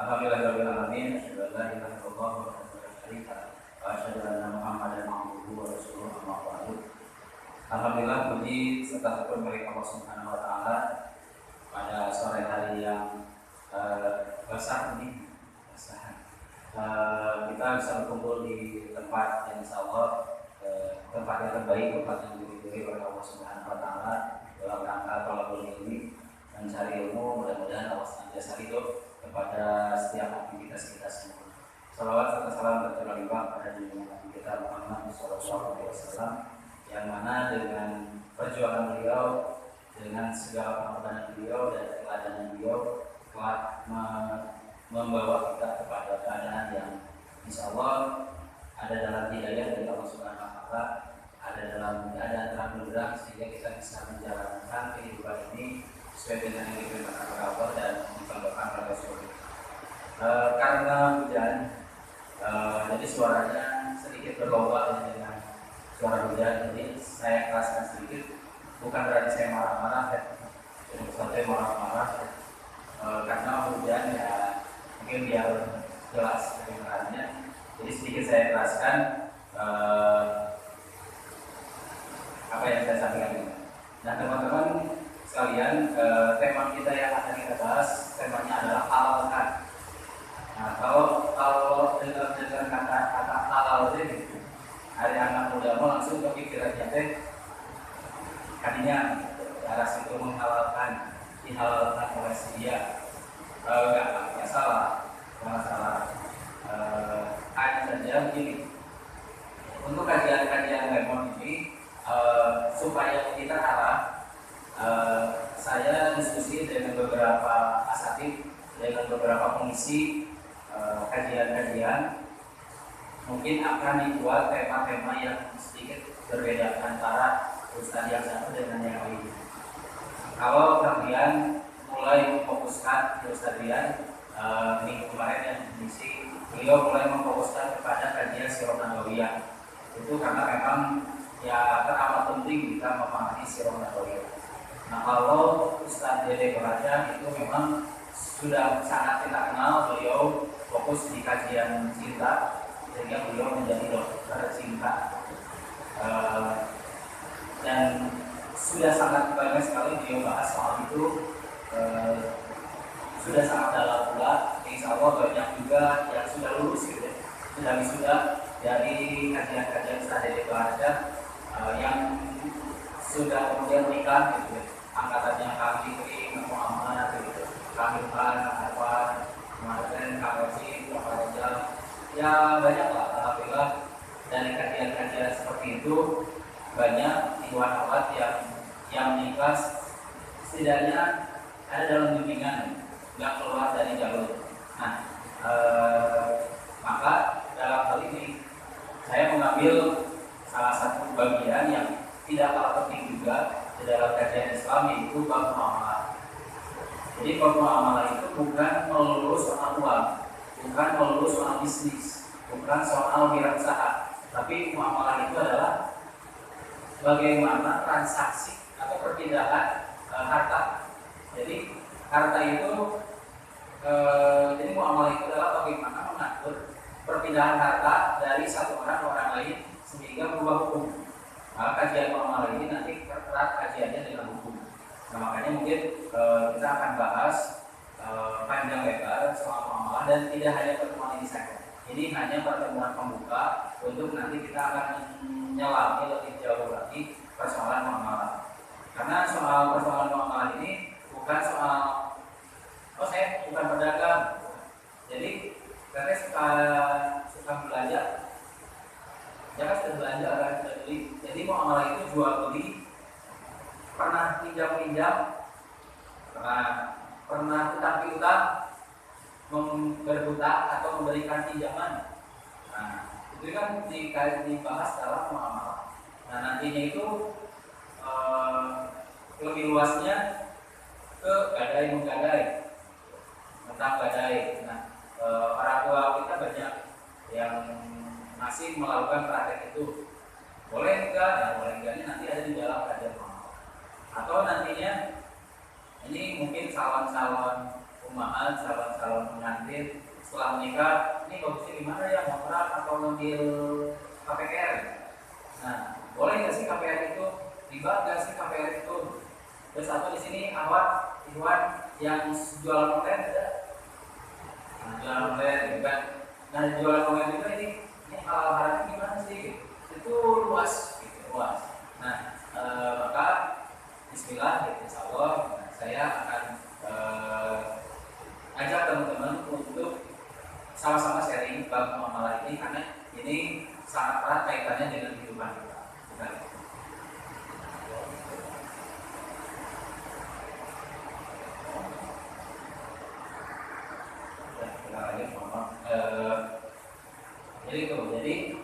Alhamdulillahirabbil alamin, asyhadu an la ilaha illallah wahdahu la syarika lah, wa asyhadu anna Muhammadan abduhu wa rasuluhu amma ba'du. Alhamdulillah, puji serta syukur milik Allah Subhanahu wa taala pada sore hari yang basah ini. Kita bisa berkumpul di tempat yang insyaallah tempat yang terbaik, tempat yang dipilih oleh Allah Subhanahu wa taala dalam rangka thalabul ilmi, mencari ilmu. Mudah-mudahan Allah senantiasa ridho kepada setiap aktivitas kita semua. Salawat serta salam tercurah pada junjungan Nabi kita Muhammad sallallahu alaihi wasallam, yang mana dengan perjuangan beliau, dengan segala pengorbanan beliau dan keteladanan beliau telah membawa kita kepada keadaan yang insyaallah ada dalam hidayah dari Allah Subhanahu wa taala, ada dalam keadaan terang benderang, sehingga kita bisa menjalankan kehidupan ini sesuai dengan yang diperintahkan oleh Allah dan dicontohkan oleh Rasul. Karena hujan, jadi suaranya sedikit berlomba dengan suara hujan, jadi saya keraskan sedikit. Bukan berarti saya marah-marah, jadi sampai marah-marah, karena hujan ya mungkin biar jelas kedengarannya. Jadi sedikit saya keraskan apa yang saya sampaikan ini. Nah, teman-teman sekalian, tema kita yang akan kita bahas, temanya adalah halalkan. Nah, kalau dengar kata halal ini, ada anak muda mau langsung kepikirannya tadinya arah situ menghalalkan, dihalalkan oleh dia. Enggak salah, hanya saja begini. Untuk kajian-kajian lemon ini, supaya kita arah, saya diskusi dengan beberapa asatid, dengan beberapa pengisi kajian-kajian. Mungkin akan dibuat tema-tema yang sedikit berbeda antara ustadz yang satu dengan yang lain. Kalau kalian mulai memfokuskan di ustadz minggu kemarin yang mengisi, beliau mulai memfokuskan kepada kajian Sirah Nabawiyah. Itu karena memang ya teramat penting kita memahami Sirah Nabawiyah. Nah, kalau Ustadz Dede Beraja itu memang sudah sangat kita kenal, beliau fokus di kajian cinta, sehingga beliau menjadi dokter cinta, dan sudah sangat banyak sekali beliau bahas soal itu, sudah sangat dalam pula. Insya Allah banyak juga yang sudah lulus gitu, sudah wisuda dari kajian-kajian Ustadz Dede Beraja, yang sudah kemudian menikah gitu, angkatannya kami Kering, Muhammad gitu, kami Pan, Arfan, kemarin Karosi, Karoja, ya banyak lah. Alhamdulillah dari kajian-kajian seperti itu banyak ikhwan akhwat yang menikah, setidaknya ada dalam bimbingan, nggak keluar dari jalur. Nah, maka dalam hal ini saya mengambil salah satu bagian yang tidak kalah penting juga di dalam kajian Islam, yaitu bab muamalah. Jadi bab muamalah itu bukan melulu soal uang, bukan melulu soal bisnis, bukan soal wirausaha, tapi muamalah itu adalah bagaimana transaksi atau perpindahan harta. Jadi harta itu, jadi muamalah itu adalah bagaimana mengatur perpindahan harta dari satu orang ke orang lain sehingga berubah hukum. Maka kajian muamalah ini nanti erat kajiannya dengan hukum. Nah, makanya mungkin kita akan bahas panjang lebar soal muamalah, dan tidak hanya pertemuan ini saja. Ini hanya pertemuan pembuka untuk nanti kita akan menyelami lebih jauh lagi persoalan muamalah. Karena soal persoalan muamalah ini bukan soal saya bukan pedagang, jadi karena suka belanja, jangan sudah belanja kan, sudah beli. Jadi muamalah itu jual beli, pernah pinjam, pernah utang piutang, berhutang atau memberikan pinjaman. Nah, itu kan dibahas dalam muamalah. Nah, nantinya itu lebih luasnya ke gadai menggadai, tentang gadai. Nah, orang tua kita banyak yang masih melakukan praktek itu. Boleh enggak? Nah, boleh enggaknya nanti ada di dalam kajian muamalah. Atau nantinya ini mungkin calon-calon kumaha calon pengantin setelah menikah, ini bagusnya gimana ya, mau perang atau ngambil KPR? Nah, boleh nggak sih KPR itu? Riba nggak sih KPR itu? Terus atau di sini awak Iwan yang jualan online ada? Nah, jualan online gitu kan? Nah, jualan online juga ini halal haramnya gimana sih? Itu luas, gitu, luas. Nah, maka Bismillah, gitu, insya Allah saya akan ajak teman-teman untuk sama-sama sharing bab muamalah ini karena ini sangat erat kaitannya dengan kehidupan kita. Jadi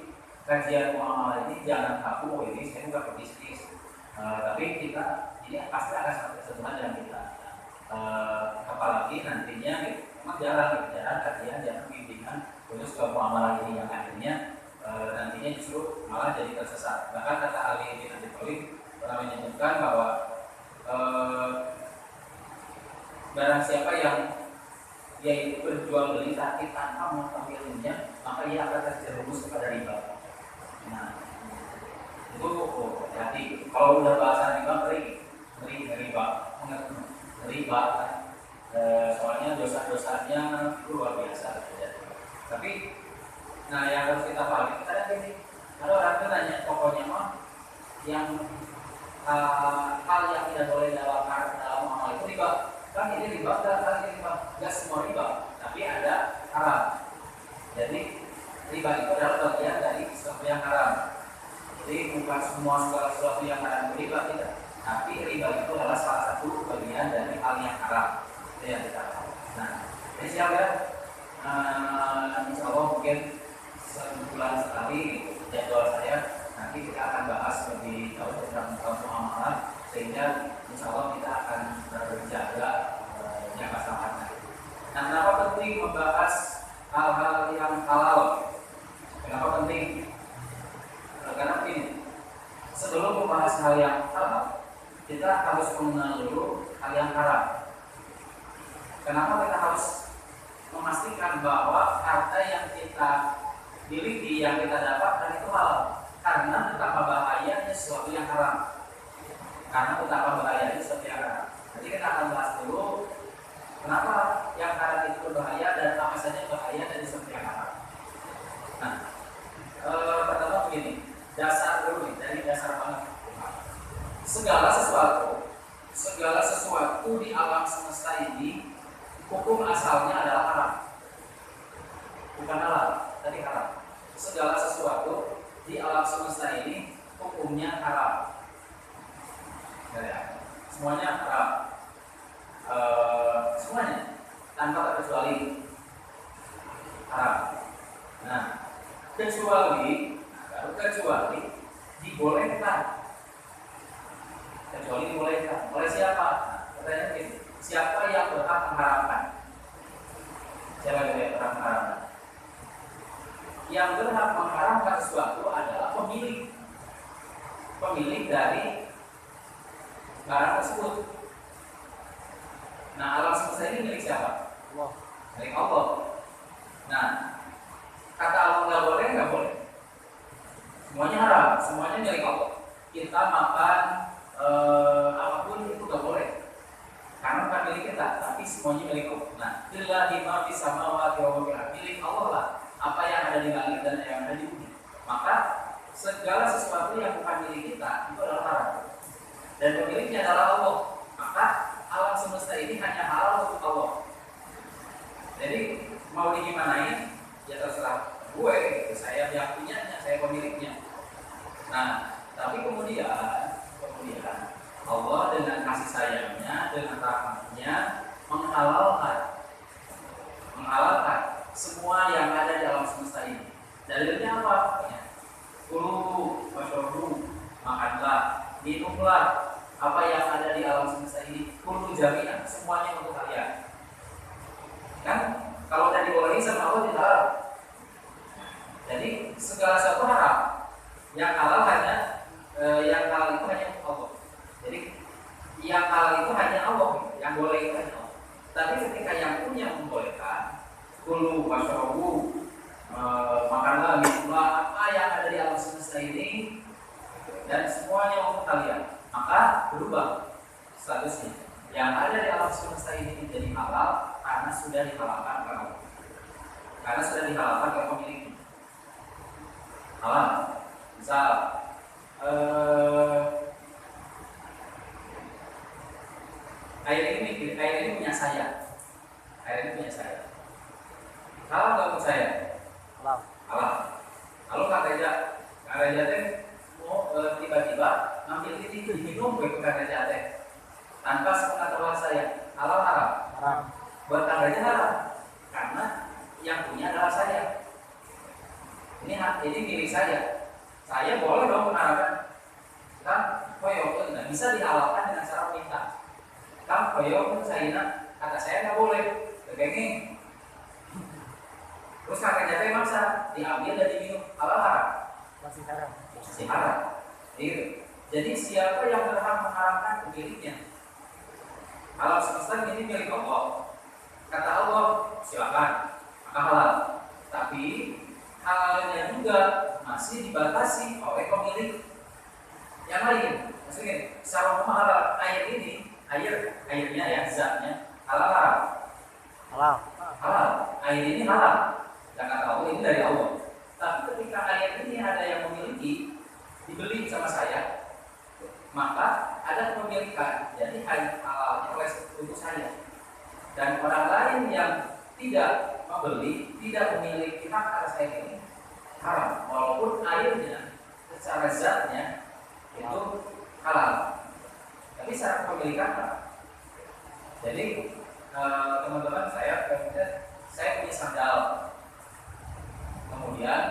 kajian muamalah ini jangan kaku, ini saya bukan pebisnis, tapi kita ini pasti akan sangat bersentuhan dengan kita. Apalagi nantinya memang jarang kajian, jarang bimbingan khusus ke muamalah ini yang akhirnya nantinya justru malah jadi tersesat. Bahkan kata Ali bin Abi Thalib pernah menyebutkan bahwa barang siapa yang dia itu berjual beli tapi tanpa mengetahui ilmunya, maka ia akan terjerumus kepada riba. Nah, itu hati. Kalau udah bahasa riba, riba, soalnya dosa-dosanya itu luar biasa. Tapi, nah yang harus kita pahami, kita lihat ini, ada orang itu nanya, pokoknya mah yang hal yang tidak boleh dalam amal itu riba. Kan ini riba, enggak semua riba, tapi ada haram. Jadi riba itu adalah bagian dari sesuatu yang haram. Jadi bukan segala sesuatu yang haram itu riba, tidak. Tapi riba itu adalah salah satu bagian dari hal yang haram. Itu yang kita tahu. Nah, jadi siapa? Insya Allah mungkin sebulan sekali jadwal saya nanti kita akan bahas lebih jauh tentang muamalah sehingga insya Allah kita akan berjaga jangka sangat. Nah, kenapa penting membahas hal-hal yang halal? Kenapa penting? Karena begini, sebelum membahas hal yang halal, kita harus mengenal dulu hal yang haram. Kenapa kita harus memastikan bahwa harta yang kita miliki, yang kita dapatkan itu halal? Karena betapa bahayanya sesuatu yang haram. Jadi kita akan bahas dulu kenapa yang haram itu berbahaya dan apa saja bahaya dari sesuatu yang haram. Nah, pertama begini, dasar dulu nih, dari dasar banget. Segala sesuatu di alam semesta ini hukum asalnya adalah haram, bukan halal, tapi haram. Segala sesuatu di alam semesta ini hukumnya haram. Ya, semuanya haram. Semuanya tanpa terkecuali haram. Nah, kecuali dibolehkan. Kecuali dibolehkan. Oleh siapa? Pertanyaan begini, siapa yang berhak mengharamkan? Siapa yang berhak mengharamkan? Yang berhak mengharamkan sesuatu adalah pemilik dari barang tersebut. Nah, alam semesta ini milik siapa? Allah. Milik Allah. Nah, kata Allah nggak boleh. Semuanya haram, semuanya milik Allah. Kita makan apapun itu nggak boleh, karena bukan milik kita, tapi semuanya milik Allah. Nah, lillahi ma fis samawati wa ma fil ardi, milik Allah lah. Apa yang ada di langit dan yang ada di bumi. Maka segala sesuatu yang bukan milik kita itu adalah haram. Dan pemiliknya adalah Allah. Maka alam semesta ini hanya halal untuk Allah. Jadi mau digimanain ya terserah gue, gitu. Saya yang punyanya, saya pemiliknya. Nah, tapi kemudian Allah dengan kasih sayangnya, dengan rahmatnya menghalalkan semua yang ada di alam semesta ini. Dalilnya apa? Kulu wasyrabu, makanlah, minumlah apa yang ada di alam semesta ini. Kulu jami'an, semuanya untuk kalian. Kan kalau tadi dibolehin sama Allah tidak halal. Jadi segala sesuatu haram. Yang halal hanya yang halal itu hanya Allah. Jadi yang halal itu hanya Allah, yang boleh itu hanya Allah. Tapi ketika yang punya membolehkan, kulu wasyarabu, makanlah, minumlah apa yang ada di alam semesta ini dan semuanya untuk kalian, maka berubah statusnya. Yang ada di alam semesta ini menjadi halal karena sudah dihalalkan oleh Allah. Karena sudah dihalalkan oleh pemiliknya. Halal. Misal air ini punya saya. Air ini punya saya. Halal nggak untuk saya? Halal. Halal. Lalu Kak Reja teh mau tiba-tiba ngambil ini diminum ke Kak Reja teh tanpa sepengetahuan saya. Halal haram? Haram. Buat Kak Reja halal karena yang punya adalah saya. Ini milik saya. Saya boleh dong mengarahkan. Kan koyok nggak bisa dihalalkan dengan cara meminta. Kan koyok saya kata saya nggak boleh. Begini. Terus kakaknya teh maksa diambil dan diminum, halal haram? Masih haram. Masih haram. Gitu. Jadi siapa yang berhak mengharamkan pemiliknya? Alam semesta ini milik Allah. Kata Allah silakan, maka halal. Tapi halalnya juga masih dibatasi oleh pemilik yang lain. Maksudnya, secara halal air ini, airnya ya zatnya halal haram. Halal. Halal. Air ini halal. Dan kata Allah ini dari Allah. Tapi ketika air ini ada yang memiliki, dibeli sama saya, maka ada kepemilikan. Jadi halalnya oleh untuk saya. Dan orang lain yang tidak membeli, tidak memiliki hak atas air ini, haram. Walaupun airnya secara zatnya itu halal, tapi secara kepemilikan haram. Jadi teman-teman saya punya sandal. Kemudian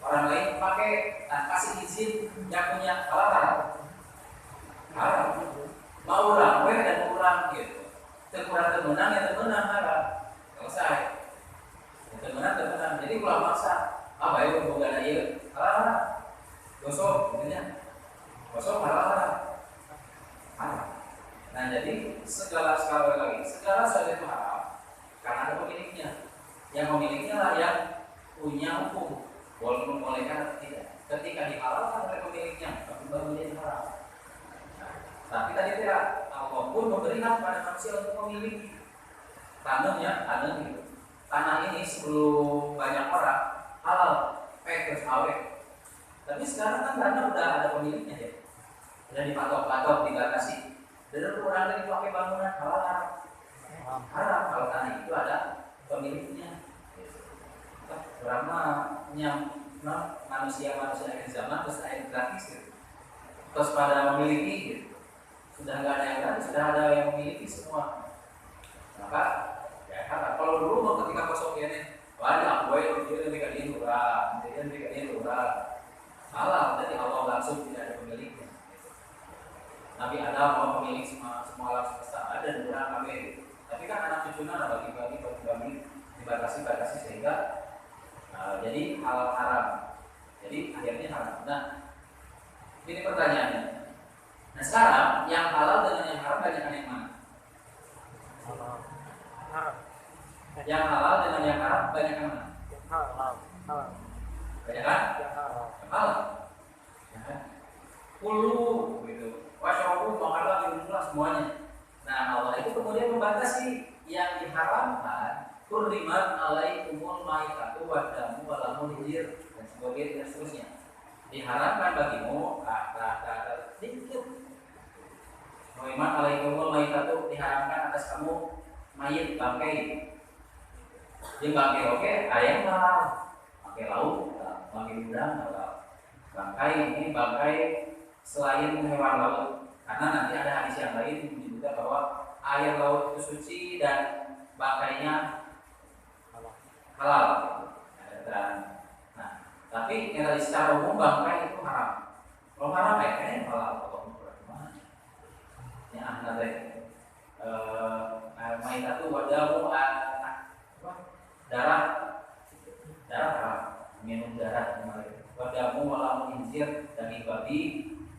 orang lain pakai kasih izin yang punya halal. Mau orang dan kurang gitu. Temenang ya temenang halal. Selesai. Temenang. Jadi pulang maksa. Apa ya bukan ada ieu? Halal. Gosok intinya. Gosok halal. Nah jadi segala sesuatu itu halal karena ada pemiliknya. Yang pemiliknya lah yang punya hukum, boleh membolehkan atau tidak. Ketika dihalalkan oleh pemiliknya, baru menjadi haram. Nah, tapi tadi tidak, Allah pun memberi hak pada manusia untuk memiliki tanah gitu. Tanah ini sebelum banyak orang halal, terus awet. Tapi sekarang kan tanah udah ada pemiliknya ya, udah dipatok-patok, dibatasi. Dan kurang dari pakai bangunan halal haram kalau tanah itu ada pemiliknya. Ramahnya manusia akhir zaman terus air gratis gitu. Terus pada memiliki gitu. Sudah nggak ada yang gratis, sudah ada yang memiliki semua. Maka ya kalau dulu mau ketika kosong ini banyak gue dia dikasih murah, halal dari Allah langsung tidak ada pemiliknya. Gitu. Nabi Adam mau pemilik semua alam semesta ada dan kurang kami. Tapi kan anak cucunya ada bagi dibatasi sehingga jadi halal haram. Jadi akhirnya haram. Nah, ini pertanyaannya. Nah sekarang yang halal dengan yang haram banyak yang mana? Yang halal dengan yang haram banyak yang mana? Halal. Banyak kan? Yang halal. Kulu gitu. Wasyarabu makanlah minumlah semuanya. Nah Allah itu kemudian membatasi yang diharamkan. Kurriman alaikumul maitatu wa damu wa lahmul khinzir dan sebagainya dan seterusnya. Diharamkan bagimu kata sedikit. Kurriman alaikumul maitatu diharamkan atas kamu mayit bangkai. Di bangkai oke, ayam halal. Bangkai laut, bangkai udang halal. Bangkai ini bangkai selain hewan laut. Karena nanti ada hadis yang lain menyebutkan bahwa air laut itu suci dan bangkainya halal. Dan, nah, tapi yang tadi secara umum bangkai itu haram. Kalau haram kayaknya halal kalau gimana? Ini anda deh. Maitatu wadamu darah haram. Minum darah kemarin. Wadamu walau khinzir daging babi.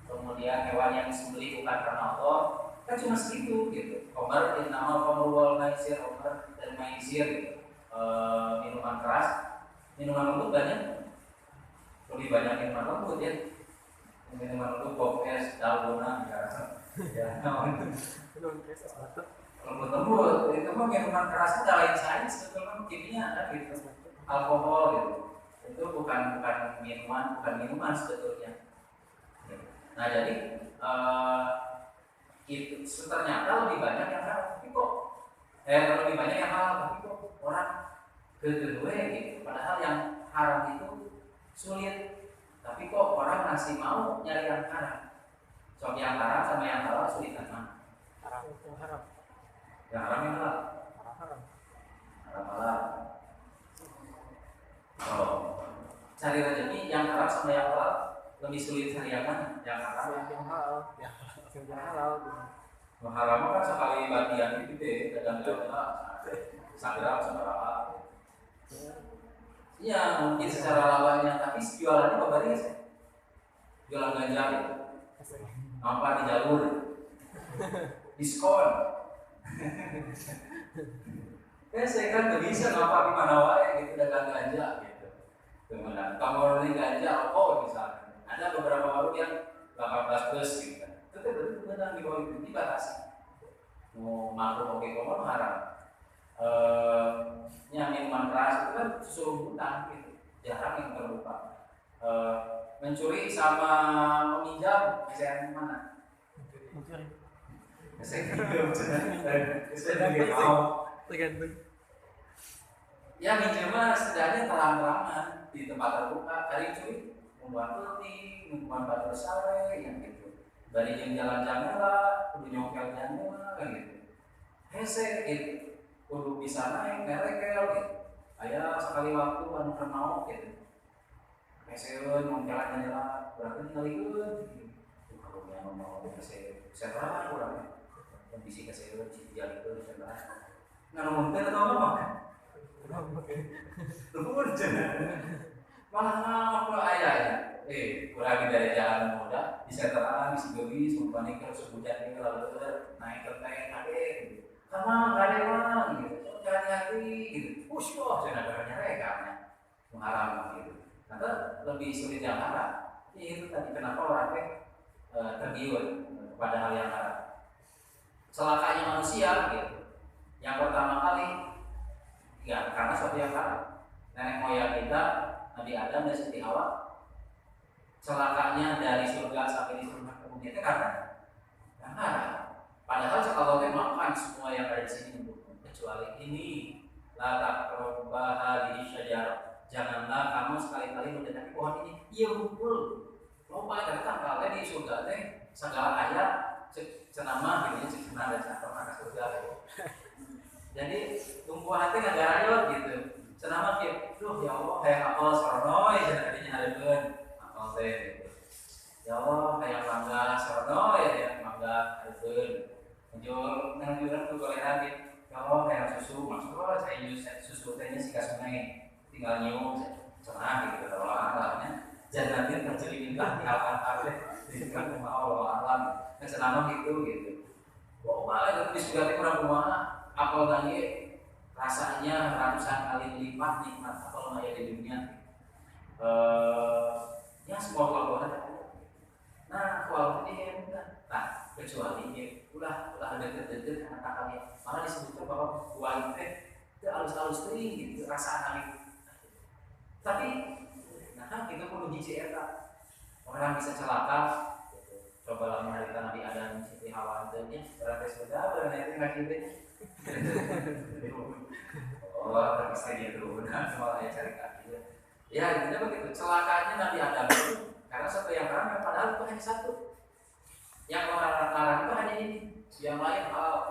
Kemudian hewan yang disembelih bukan karena Allah. Kan cuma segitu gitu. Komar nama pemruwal sir over dan maisir gitu. Minuman keras, minuman lembut banyak, lebih banyak minuman lembut ya. Minuman lembut, pop es, dalgona, ya, lembut-lembut. Itu mah minuman keras itu lain sains, sebetulnya kimia ada gitu, alkohol gitu. Itu bukan minuman sebetulnya. Nah jadi itu ternyata lebih banyak yang haram, tapi kok lebih banyak yang halal, tapi kok orang kedua gitu. Padahal yang haram itu sulit, tapi kok orang masih mau nyari yang haram. Soal yang haram sama yang halal sulit kan? Haram. Yang haram yang halal. Haram halal. Oh, cari rezeki yang haram sama yang halal lebih sulit cari yang mana? Yang haram. Yang halal. Haram kan sekali latihan itu deh, kadang-kadang Instagram sama halal. Iya, mungkin secara lawannya, tapi jualannya apa sih? Jualan ganja ya. Nampak di jalur diskon. Saya kan gak bisa nampak di mana wae gitu dagang ganja gitu. Kemudian kamu beli ganja rokok misalnya, ada beberapa warung yang 18 plus gitu kan. Itu benar di bawah itu dibatasi. Mau makro oke komo haram. Minuman keras itu kan susu hutang gitu, jarang yang terlupa. Mencuri sama meminjam misalnya mana? Saya mau. Tergantung. Ya minjem mah setidaknya terang-terangan di tempat terbuka. Kali cuy, membuat putih, membuat batur sare, yang gitu. Dari yang jalan-jalan lah, udah nyongkel jalan kan gitu. Hese gitu, udah bisa naik, ngerekel gitu. Ayah sekali waktu anu kenal gitu. Hese nyongkelan jalan, berarti ngelikun. Kalau yang mau hese, setelah kurang. Kondisi kesehatan jalan itu setelah. Nggak mungkin atau apa? Lumpur jangan. Malah kalau ayah ya, kurang dari jalan muda, bisa terang, bisa gelis, mempunyai harus hujan ini lalu naik ke tank ada, sama nggak ada orang gitu, hati-hati gitu. Wah, saya nggak mereka mengharam gitu. Nanti lebih sulit yang haram. Itu tadi kenapa orang tergiur pada hal yang haram. Celakanya manusia gitu. Yang pertama kali, ya karena sesuatu yang haram. Nenek moyang kita, Nabi Adam dan Siti Hawa, celakanya dari surga sampai di surga kemudian itu karena yang haram. Padahal kalau kita makan semua yang ada di sini mendukung, kecuali ini, la taqrabu syajarah. Janganlah kamu sekali-kali mendekati pohon ini. Iya betul. Lupa ternyata kalau di surga teh segala ayat cenama gitu, cenama dan sangat maka surga. Jadi tumbuh hati nggak rayot gitu. Cenama gitu, duh ya Allah kayak apel soronoy, jadinya hadeun apel teh. Gitu. Ya Allah kayak mangga soronoy, ya mangga hadeun. Menjual nanjuran tuh boleh lagi. Ya Allah kayak susu, maksudnya saya susu tehnya sih sungai, tinggal nyium, cerah gitu kalau alamnya. Jangan terjadi bintang apa di kan mau Allah alam. Nah cenama gitu. Wah malah itu sudah kurang rumah. Apel tadi rasanya ratusan kali lipat nikmat apel maya di dunia. Ya semua keluarga ada. Nah walaupun dia bukan, nah kecuali dia udah ada deket anak kalian, malah disebutkan bahwa buah itu halus-halus teri gitu rasa anak. Tapi nah kita perlu jijik eta orang bisa celaka. Coba lama hari Nabi Adam Siti Hawa itu berarti sudah berarti nggak cinta. Oh, terpaksa dia benar malah ya cari kaki. Ya, intinya begitu. Celakanya Nabi Adam itu karena satu yang haram, padahal itu hanya satu. Yang larang itu hanya ini. Yang lain makan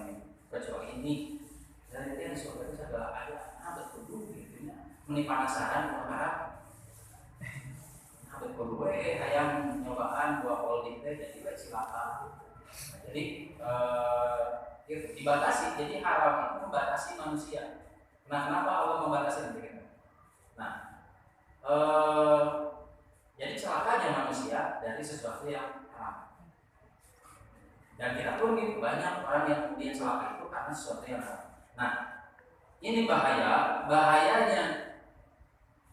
ini. Kecuali ini. Dan itu yang surga itu adalah ada betul gitu ya. Meni penasaran mau haram. Betul ayam nyobaan buah holding teh jadi silakan. Jadi itu dibatasi. Jadi haram itu membatasi manusia. Nah, kenapa Allah membatasi itu? Nah, jadi celakanya manusia dari sesuatu yang haram. Dan kita pun gitu, banyak orang yang kemudian celaka itu karena sesuatu yang haram. Nah, ini bahayanya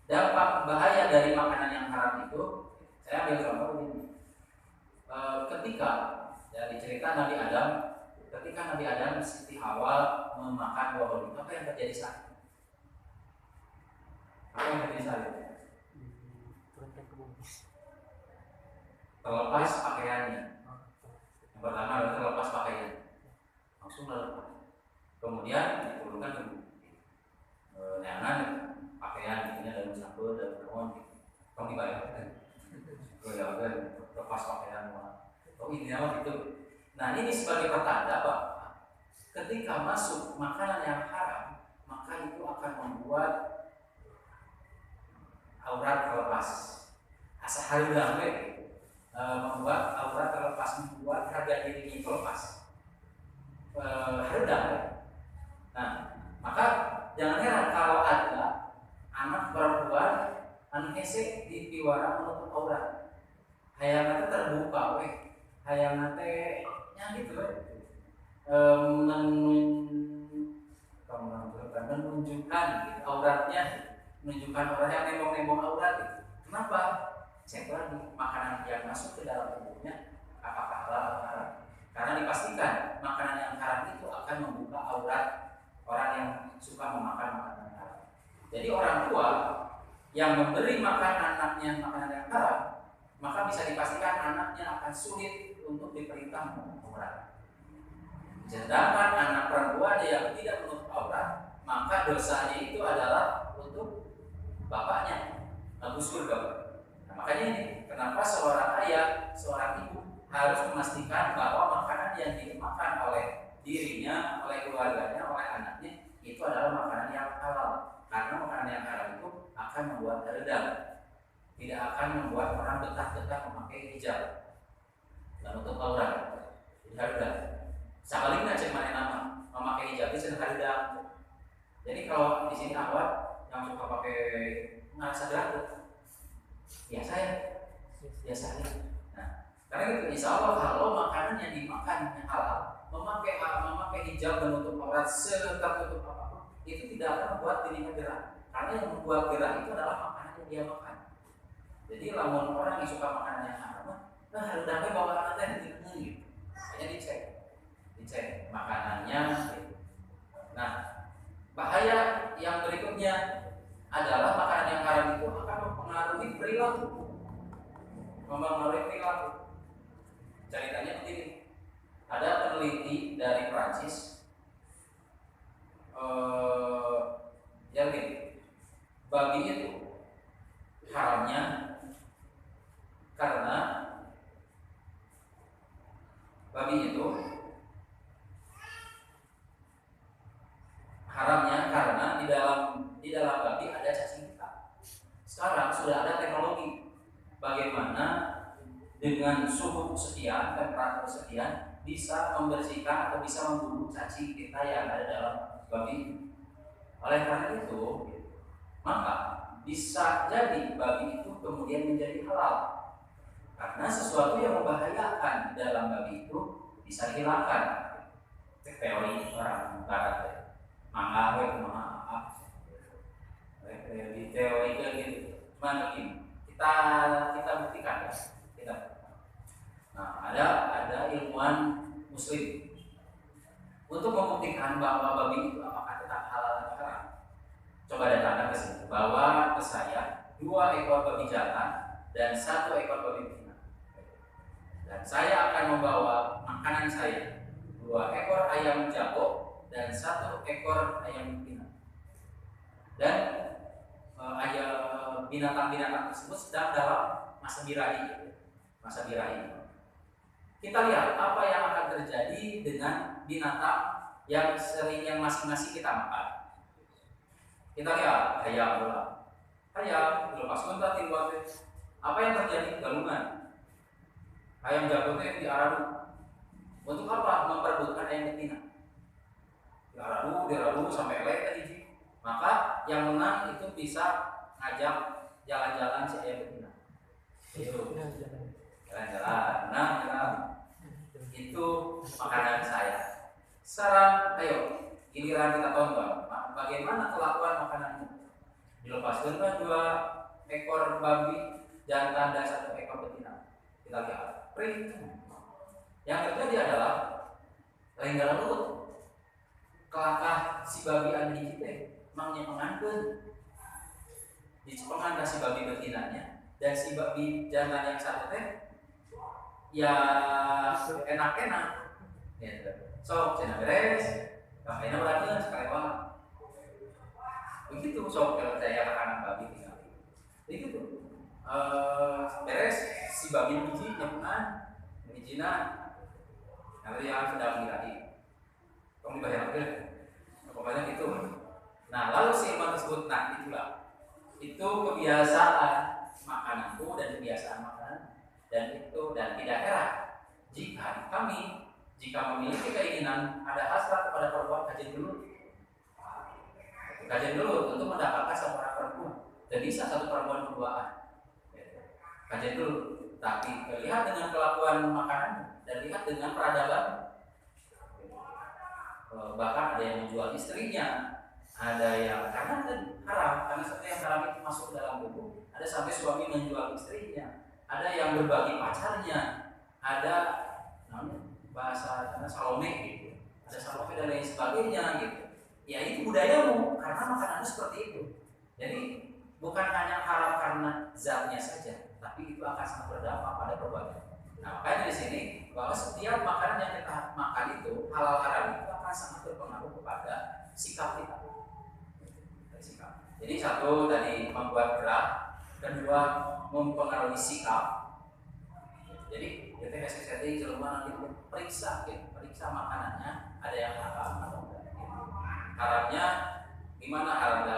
dampak bahaya dari makanan yang haram itu. Saya ambil contoh ini. Ketika dari cerita Nabi Adam, ketika Nabi Adam Siti Hawa memakan buah oliv, apa yang terjadi saat itu? Apa yang terjadi saat itu? Turunkan ke bumi. Terlepas pakaiannya. Yang pertama adalah terlepas pakaian, langsung terlepas. Kemudian diturunkan ke bumi. Neangan pakaian, ini dalam sampul dan naon, kamu dibayarkan. Kemudian lepas pakaian, oh ini apa gitu. Nah ini sebagai pertanda bahwa ketika masuk makanan yang haram, maka itu akan membuat aurat terlepas. Asa harga membuat aurat terlepas, membuat harga diri itu lepas. Harga. Nah, maka jangan heran kalau ada anak perempuan anu hese di piwara menutup aurat. Hayangna terbuka we. Hayangna teh nya gitu we. Menunjukkan gitu, auratnya, menunjukkan aurat yang nembong-nembong aurat gitu. Kenapa? Cek lagi makanan yang masuk ke dalam tubuhnya apakah halal atau haram. Karena dipastikan makanan yang haram itu akan membuka aurat orang yang suka memakan makanan haram. Jadi orang tua yang memberi makan anaknya makanan yang haram, maka bisa dipastikan anaknya akan sulit untuk diperintah menutup aurat. Sedangkan anak perempuan yang tidak menutup aurat, maka dosanya itu adalah untuk bapaknya, Abu surga. Nah, makanya ini kenapa seorang ayah, seorang ibu harus memastikan bahwa makanan yang dimakan oleh dirinya, oleh keluarganya, oleh anaknya itu adalah makanan yang halal. Karena makanan yang halal itu akan membuat redam, tidak akan membuat orang betah-betah memakai hijab dan untuk aurat. Jadi redam. Sabaliknya cek mana nama memakai hijab itu redam. Jadi kalau di sini awak yang suka pakai ngerasa ganteng, ya saya, biasa aja. Nah, karena itu insya Allah kalau makanan yang dimakan yang halal, memakai hijab menutup aurat setertutup apapun, itu tidak akan membuat dirinya gerah. Karena yang membuat gerah itu adalah makanan yang dia makan. Jadi lamun orang yang suka makanan yang haram, nah harus dapat bawa nanti gitu. Hanya dicek makanannya. Gitu. Nah, bahaya yang berikutnya adalah makanan yang haram itu akan mempengaruhi perilaku. Ceritanya begini, ada peneliti dari Prancis yang gini, babi itu haramnya karena babi itu haramnya karena di dalam babi ada cacing pita. Sekarang sudah ada teknologi bagaimana dengan suhu sekian, temperatur sekian bisa membersihkan atau bisa membunuh cacing pita yang ada dalam babi. Oleh karena itu, maka bisa jadi babi itu kemudian menjadi halal karena sesuatu yang membahayakan dalam babi itu bisa dihilangkan. Teori orang barat. Mangga di teori gitu. Cuma begini, kita buktikan ya. Nah, ada ilmuwan muslim untuk membuktikan bahwa babi itu apakah tetap halal atau haram. Coba datangkan ke sini, bawa ke saya 2 ekor babi jantan dan 1 ekor babi betina. Dan saya akan membawa makanan saya 2 ekor ayam jago dan 1 ekor ayam betina. Dan binatang-binatang tersebut sedang dalam masa birahi. Kita lihat apa yang akan terjadi dengan binatang yang masing-masing kita makan. Kita lihat ayam lepas kontak tiba-tiba. Apa yang terjadi? Galungan. Ayam jago itu diaradu. Untuk apa? Memperebutkan ayam betina. Diaradu sampai lek tadi. Maka yang menang itu bisa ngajak jalan-jalan si ayam betina. Itu jalan-jalan. Nah, itu makanan saya. Sekarang, ayo, giliran kita tonton bagaimana kelakuan makananmu. Dilepaskan kan 2 ekor babi jantan dan 1 ekor betina. Kita lihat, yang terjadi adalah lain lut kelakah si babi anu kita mangnya mengankeun di cepengan si babi betinanya dan si babi jantan yang satu teh ya enak-enak gitu. Sok cenah beres kayaknya berarti sekali banget begitu. Sok kalau saya anak babi tinggal begitu beres si babi biji nyepungan bijina nanti yang sudah menjadi kamu dibayar pokoknya gitu. Nah lalu si ilmuwan tersebut, nah itulah itu kebiasaan makananku dan kebiasaan makanan dan itu dan tidak heran jika kami memiliki keinginan ada hasrat kepada perempuan, kajian dulu untuk mendapatkan seorang perempuan dan bisa satu perempuan berduaan. Kajian dulu, tapi lihat dengan kelakuan makanan dan lihat dengan peradaban. Bahkan ada yang menjual istrinya, ada yang karena haram, karena sesuatu yang haram itu masuk dalam tubuh. Ada sampai suami menjual istrinya, ada yang berbagi pacarnya, ada namanya bahasa karena salome gitu, ada salome dan lain sebagainya gitu. Ya itu budayamu karena makananmu seperti itu. Jadi bukan hanya haram karena zatnya saja, tapi itu akan sangat berdampak pada perbuatan. Nah makanya di sini bahwa setiap makanan yang kita makan itu halal haram itu akan sangat berpengaruh kepada sikap kita. Jadi satu tadi membuat gerak, kedua mempengaruhi sikap. Jadi kita kasih jelema nanti periksa makanannya ada yang haram atau enggak. Haramnya gimana haram dalam